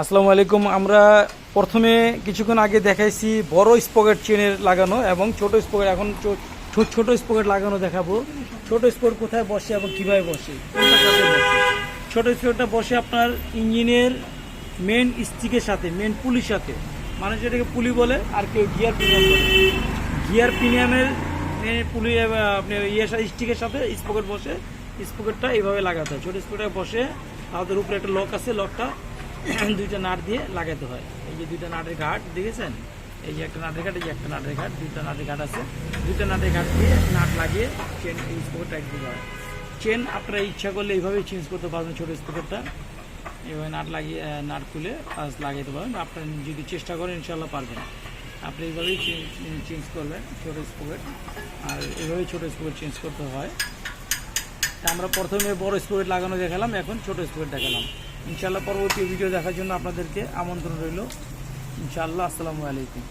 আসসালামু আলাইকুম। আমরা প্রথমে কিছুক্ষণ আগে দেখাইছি বড় স্পকেট চেনের লাগানো এবং ছোট স্পকেট, এখন ছোট স্পকেট লাগানো দেখাবো। ছোট স্পকেট কোথায় বসে এবং কিভাবে বসে, কোনটার সাথে বসে। ছোট স্পকেটটা বসে আপনার ইঞ্জিনের মেন স্টিকের সাথে, মেন পুলির সাথে, মানে যেটাকে পুলি বলে, আর কেউ গিয়ার প্রিমিয়াম বলে। গিয়ার প্রিমিয়ামের পুলি আপনার স্টিকের সাথে স্পকেট বসে। স্পকেটটা এইভাবে লাগাতে হয়। ছোট স্পকেটে বসে তাদের উপরে একটা লক আছে, লকটা দুইটা নাট দিয়ে লাগাতে হয়। এই যে দুইটা নাটের ঘাট দেখেছেন, এই যে একটা নাটের ঘাট, এই যে একটা নাটের ঘাট, দুইটা নাটের ঘাট আছে। দুইটা নাটের ঘাট দিয়ে নাট লাগিয়ে চেন স্পকেট টাইট দিতে হয়। চেন আপনারা ইচ্ছা করলে এইভাবেই চেঞ্জ করতে পারবেন। ছোটো স্পকেটটা এইভাবে নাট লাগিয়ে নাট খুলে লাগাইতে পারবেন। আপনারা যদি চেষ্টা করেন ইনশাল্লাহ পারবেন। আপনি এইভাবেই চেঞ্জ করবেন ছোটো স্পকেট, আর এইভাবেই ছোটো স্পকেট চেঞ্জ করতে হয়। তা আমরা প্রথমে বড় স্পকেট লাগানো দেখালাম, এখন ছোট স্পকেট দেখালাম। ইনশাআল্লাহ পরবর্তী ভিডিও দেখার জন্য আপনাদেরকে আমন্ত্রণ রইল। ইনশাআল্লাহ। আসসালামু আলাইকুম।